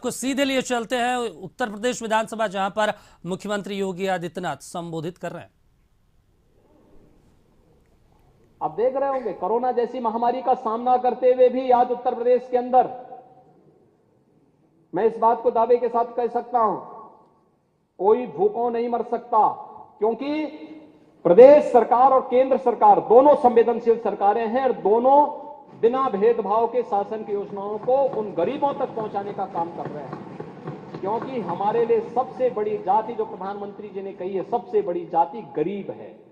आपको सीधे लिए चलते हैं उत्तर प्रदेश विधानसभा, जहां पर मुख्यमंत्री योगी आदित्यनाथ संबोधित कर रहे हैं। आप देख रहे होंगे कोरोना जैसी महामारी का सामना करते हुए भी आज उत्तर प्रदेश के अंदर मैं इस बात को दावे के साथ कह सकता हूं, कोई भूखों नहीं मर सकता, क्योंकि प्रदेश सरकार और केंद्र सरकार दोनों संवेदनशील सरकारें हैं और दोनों बिना भेदभाव के शासन की योजनाओं को उन गरीबों तक पहुंचाने का काम कर रहे हैं। क्योंकि हमारे लिए सबसे बड़ी जाति, जो प्रधानमंत्री जी ने कही है, सबसे बड़ी जाति गरीब है,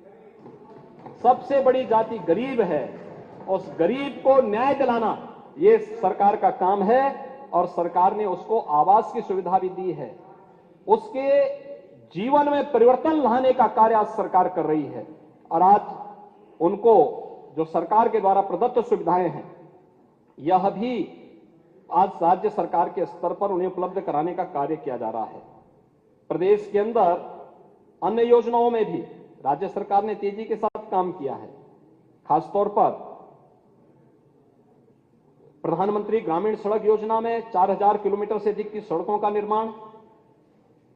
सबसे बड़ी जाति गरीब है। उस गरीब को न्याय दिलाना ये सरकार का काम है और सरकार ने उसको आवास की सुविधा भी दी है। उसके जीवन में परिवर्तन लाने का कार्य आज सरकार कर रही है और आज उनको जो सरकार के द्वारा प्रदत्त सुविधाएं हैं, यह भी आज राज्य सरकार के स्तर पर उन्हें उपलब्ध कराने का कार्य किया जा रहा है। प्रदेश के अंदर अन्य योजनाओं में भी राज्य सरकार ने तेजी के साथ काम किया है। खासतौर पर प्रधानमंत्री ग्रामीण सड़क योजना में 4000 किलोमीटर से अधिक की सड़कों का निर्माण,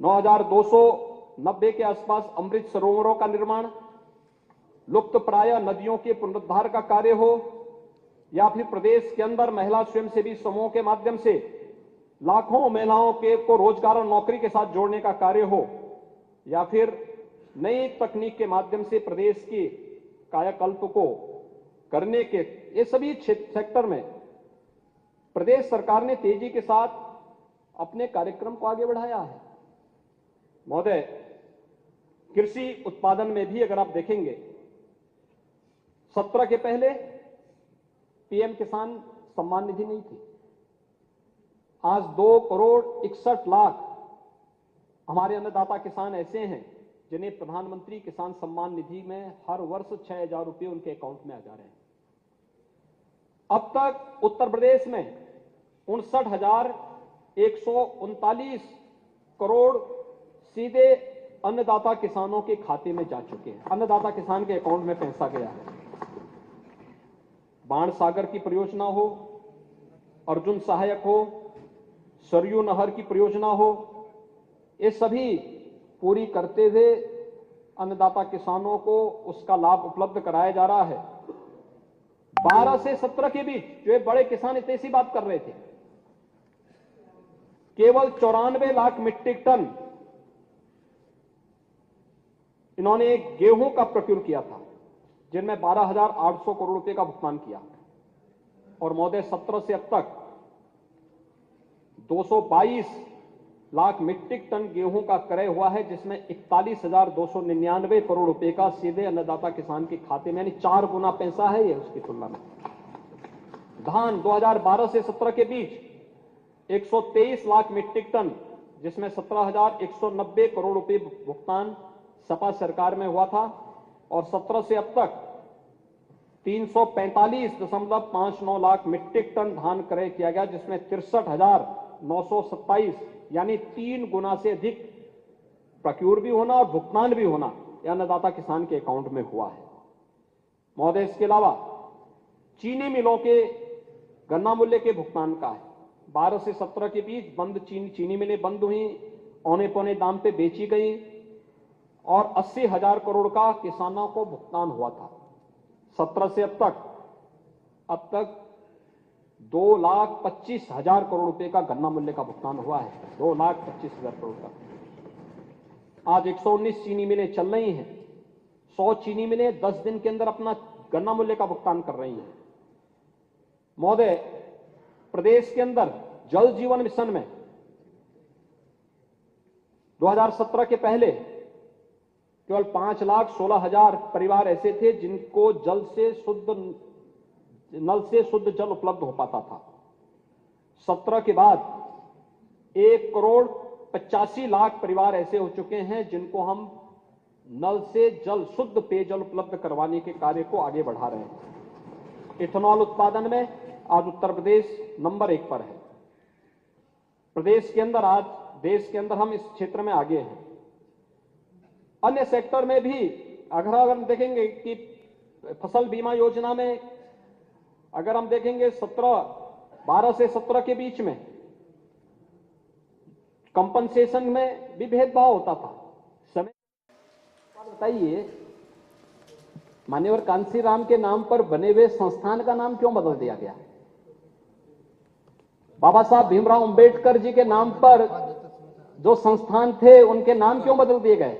9290 के आसपास अमृत सरोवरों का निर्माण, लुप्त प्राय नदियों के पुनरुद्धार का कार्य हो, या फिर प्रदेश के अंदर महिला स्वयंसेवी समूहों के माध्यम से लाखों महिलाओं को रोजगार और नौकरी के साथ जोड़ने का कार्य हो, या फिर नई तकनीक के माध्यम से प्रदेश के कायाकल्प को करने के, ये सभी सेक्टर में प्रदेश सरकार ने तेजी के साथ अपने कार्यक्रम को आगे बढ़ाया है। महोदय, कृषि उत्पादन में भी अगर आप देखेंगे, 17 के पहले पीएम किसान सम्मान निधि नहीं थी। आज 2,61,00,000 हमारे अन्नदाता किसान ऐसे हैं जिन्हें प्रधानमंत्री किसान सम्मान निधि में हर वर्ष 6,000 रुपये उनके अकाउंट में आ जा रहे हैं। अब तक उत्तर प्रदेश में 59,139 करोड़ सीधे अन्नदाता किसानों के खाते में जा चुके हैं, अन्नदाता किसान के अकाउंट में पैसा गया है। बाण सागर की परियोजना हो, अर्जुन सहायक हो, सरयू नहर की परियोजना हो, ये सभी पूरी करते हुए अन्नदाता किसानों को उसका लाभ उपलब्ध कराया जा रहा है। 12 से 17 के बीच जो ये बड़े किसान इतनी सी बात कर रहे थे, केवल 94 लाख मीट्रिक टन इन्होंने गेहूं का प्रोक्योर किया था, जिनमें 12,800 करोड़ रुपए का भुगतान किया। और महोदय, 17 से अब तक 222 लाख मीट्रिक टन गेहूं का क्रय हुआ है, जिसमें 41,299 करोड़ रुपए का सीधे अन्नदाता किसान के खाते में, यानी 4 गुना पैसा है ये उसकी तुलना में। धान 2012 से 17 के बीच 123 लाख मीट्रिक टन, जिसमें 17,190 करोड़ रुपए भुगतान सपा सरकार में हुआ था। और 17 से अब तक 345.59 लाख मीट्रिक टन धान क्रय किया गया, जिसमें 63,927 यानी 3 गुना से अधिक प्रक्योर भी होना और भुगतान भी होना यह अन्नदाता किसान के अकाउंट में हुआ है। महोदय, इसके अलावा चीनी मिलों के गन्ना मूल्य के भुगतान का है। 12 से 17 के बीच बंद चीनी मिलें बंद हुई, औने पौने दाम पे बेची गई और 80,000 करोड़ का किसानों को भुगतान हुआ था। 17 से अब तक 2,25,000 करोड़ रुपए का गन्ना मूल्य का भुगतान हुआ है। 2,25,000 करोड़ का। आज 119 चीनी मिलें चल रही हैं। 100 चीनी मिलें 10 दिन के अंदर अपना गन्ना मूल्य का भुगतान कर रही हैं। महोदय, प्रदेश के अंदर जल जीवन मिशन में 2017 के पहले केवल 5,16,000 परिवार ऐसे थे जिनको नल से शुद्ध जल उपलब्ध हो पाता था। 17 के बाद 1,85,00,000 परिवार ऐसे हो चुके हैं जिनको हम नल से शुद्ध पेयजल उपलब्ध करवाने के कार्य को आगे बढ़ा रहे हैं। इथेनॉल उत्पादन में आज उत्तर प्रदेश नंबर 1 पर है। प्रदेश के अंदर आज देश के अंदर हम इस क्षेत्र में आगे हैं। अन्य सेक्टर में भी अगर हम देखेंगे कि फसल बीमा योजना में अगर हम देखेंगे 12 से 17 के बीच में कंपनसेशन में भी भेदभाव होता था। समय बताइए, मान्यवर कांसीराम के नाम पर बने हुए संस्थान का नाम क्यों बदल दिया गया? बाबा साहब भीमराव अंबेडकर जी के नाम पर जो संस्थान थे उनके नाम क्यों बदल दिए गए?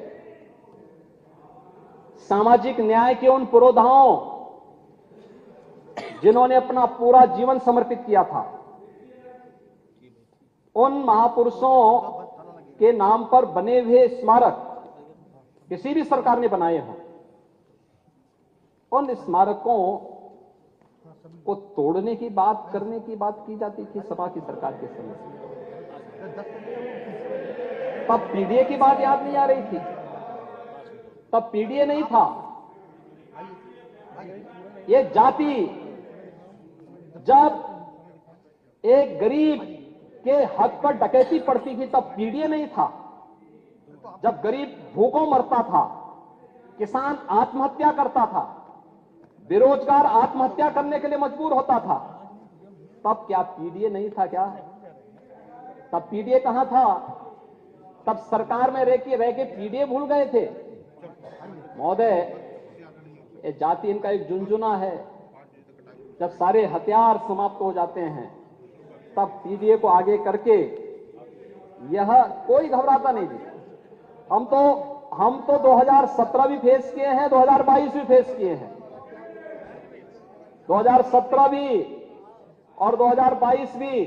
सामाजिक न्याय के उन पुरोधाओं जिन्होंने अपना पूरा जीवन समर्पित किया था, उन महापुरुषों के नाम पर बने हुए स्मारक किसी भी सरकार ने बनाए हों, उन स्मारकों को तोड़ने की बात करने की बात की जाती थी सपा की सरकार के समय। तब पीडीए की बात याद नहीं आ रही थी, तब पीडीए नहीं था। ये जाति, जब एक गरीब के हक पर डकैती पड़ती थी तब पीडीए नहीं था। जब गरीब भूखों मरता था, किसान आत्महत्या करता था, बेरोजगार आत्महत्या करने के लिए मजबूर होता था, तब क्या पीडीए नहीं था क्या? तब पीडीए कहां था? तब सरकार में रह के पीडीए भूल गए थे। महोदय, ये जाति इनका एक झुनझुना है। जब सारे हथियार समाप्त हो जाते हैं तब पीडीए को आगे करके यह कोई घबराता नहीं थी। हम तो 2017 भी फेस किए हैं, 2022 भी फेस किए हैं। 2017 भी और 2022 भी,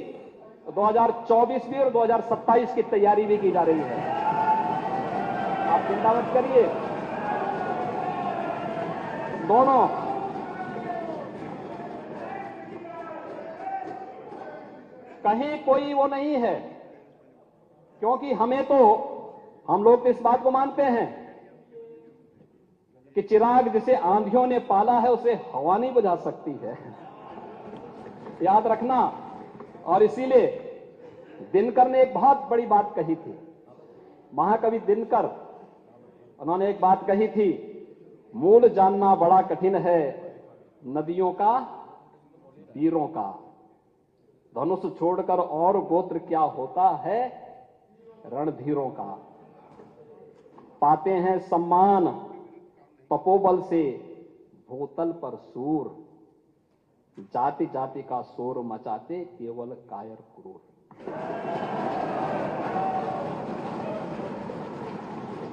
2024 भी और 2027 की तैयारी भी की जा रही है। आप चिंता मत करिए। दोनों कहीं कोई वो नहीं है, क्योंकि हम लोग तो इस बात को मानते हैं कि चिराग जिसे आंधियों ने पाला है उसे हवा नहीं बुझा सकती है, याद रखना। और इसीलिए दिनकर ने एक बहुत बड़ी बात कही थी, महाकवि दिनकर, उन्होंने एक बात कही थी, मूल जानना बड़ा कठिन है नदियों का, वीरों का, धनुष छोड़कर और गोत्र क्या होता है रणधीरों का। पाते हैं सम्मान तपोबल से भूतल पर सूर, जाति जाति का शोर मचाते केवल कायर क्रूर।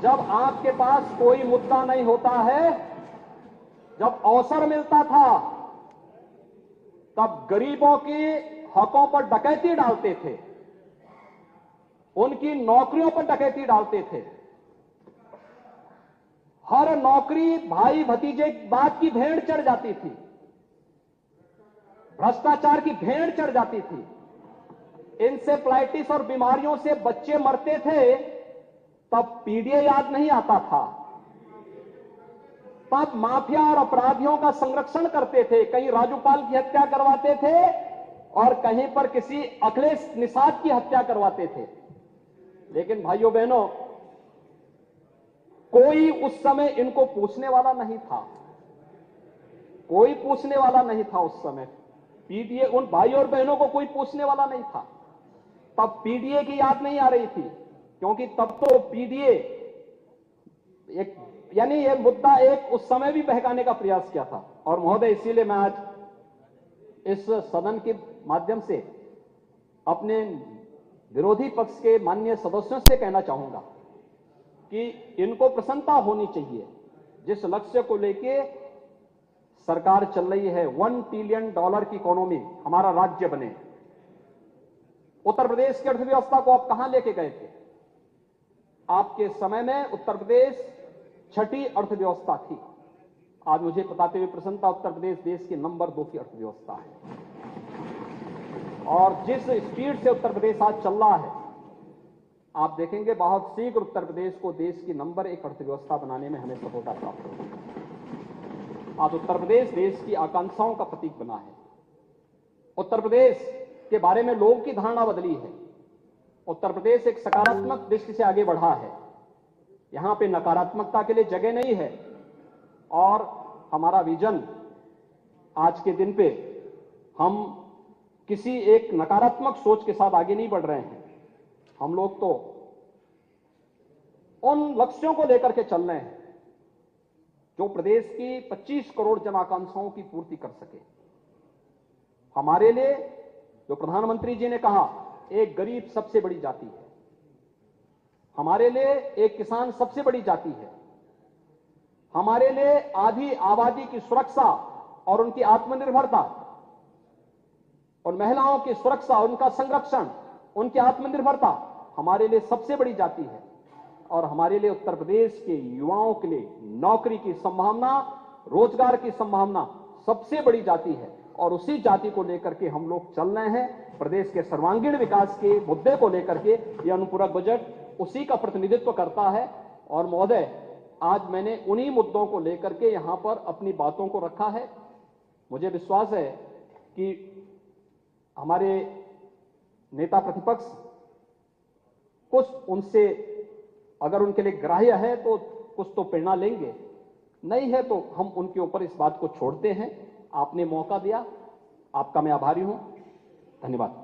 जब आपके पास कोई मुद्दा नहीं होता है, जब अवसर मिलता था तब गरीबों की हकों पर डकैती डालते थे, उनकी नौकरियों पर डकैती डालते थे। हर नौकरी भाई भतीजे बात की भेड़ चढ़ जाती थी, भ्रष्टाचार की भेड़ चढ़ जाती थी, इंसेफ्लाइटिस और बीमारियों से बच्चे मरते थे, तब पीडीए याद नहीं आता था। तब माफिया और अपराधियों का संरक्षण करते थे, कहीं राजूपाल की हत्या करवाते थे और कहीं पर किसी अखिलेश निषाद की हत्या करवाते थे। लेकिन भाइयों बहनों, कोई उस समय इनको पूछने वाला नहीं था, कोई पूछने वाला नहीं था उस समय। पीडीए, उन भाइयों और बहनों को कोई पूछने वाला नहीं था। तब पीडीए की याद नहीं आ रही थी, क्योंकि तब तो पीडीए एक, यानी ये मुद्दा एक उस समय भी बहकाने का प्रयास किया था। और महोदय, इसीलिए मैं आज इस सदन के माध्यम से अपने विरोधी पक्ष के माननीय सदस्यों से कहना चाहूंगा कि इनको प्रसन्नता होनी चाहिए। जिस लक्ष्य को लेके सरकार चल रही है, $1 ट्रिलियन की इकोनॉमी हमारा राज्य बने। उत्तर प्रदेश की अर्थव्यवस्था को आप कहां लेके गए थे? आपके समय में उत्तर प्रदेश 6ठी अर्थव्यवस्था थी। आज मुझे बताते हुए प्रसन्नता, उत्तर प्रदेश देश की नंबर 2 की अर्थव्यवस्था है। और जिस स्पीड से उत्तर प्रदेश आज चल रहा है, आप देखेंगे बहुत शीघ्र उत्तर प्रदेश को देश की नंबर 1 अर्थव्यवस्था बनाने में हमें सफलता प्राप्त होगी। आज उत्तर प्रदेश देश की आकांक्षाओं का प्रतीक बना है। उत्तर प्रदेश के बारे में लोगों की धारणा बदली है। उत्तर प्रदेश एक सकारात्मक दृष्टि से आगे बढ़ा है। यहां पे नकारात्मकता के लिए जगह नहीं है। और हमारा विजन आज के दिन पे हम किसी एक नकारात्मक सोच के साथ आगे नहीं बढ़ रहे हैं। हम लोग तो उन लक्ष्यों को लेकर के चल रहे हैं जो प्रदेश की 25 करोड़ जन आकांक्षाओं की पूर्ति कर सके। हमारे लिए जो प्रधानमंत्री जी ने कहा, एक गरीब सबसे बड़ी जाति है, हमारे लिए एक किसान सबसे बड़ी जाति है, हमारे लिए आधी आबादी की सुरक्षा और उनकी आत्मनिर्भरता और महिलाओं की सुरक्षा, उनका संरक्षण, उनकी आत्मनिर्भरता हमारे लिए सबसे बड़ी जाति है। और हमारे लिए उत्तर प्रदेश के युवाओं के लिए नौकरी की संभावना, रोजगार की संभावना सबसे बड़ी जाति है। और उसी जाति को लेकर के हम लोग चल रहे हैं। प्रदेश के सर्वांगीण विकास के मुद्दे को लेकर के यह अनुपूरक बजट उसी का प्रतिनिधित्व करता है। और महोदय, आज मैंने उन्हीं मुद्दों को लेकर के यहां पर अपनी बातों को रखा है। मुझे विश्वास है कि हमारे नेता प्रतिपक्ष कुछ उनसे अगर उनके लिए ग्राह्य है तो कुछ तो प्रेरणा लेंगे, नहीं है तो हम उनके ऊपर इस बात को छोड़ते हैं। आपने मौका दिया, आपका मैं आभारी हूं। धन्यवाद।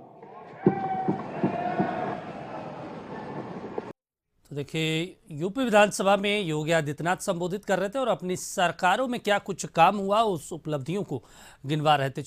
तो देखिए, यूपी विधानसभा में योगी आदित्यनाथ संबोधित कर रहे थे और अपनी सरकारों में क्या कुछ काम हुआ उस उपलब्धियों को गिनवा रहे थे।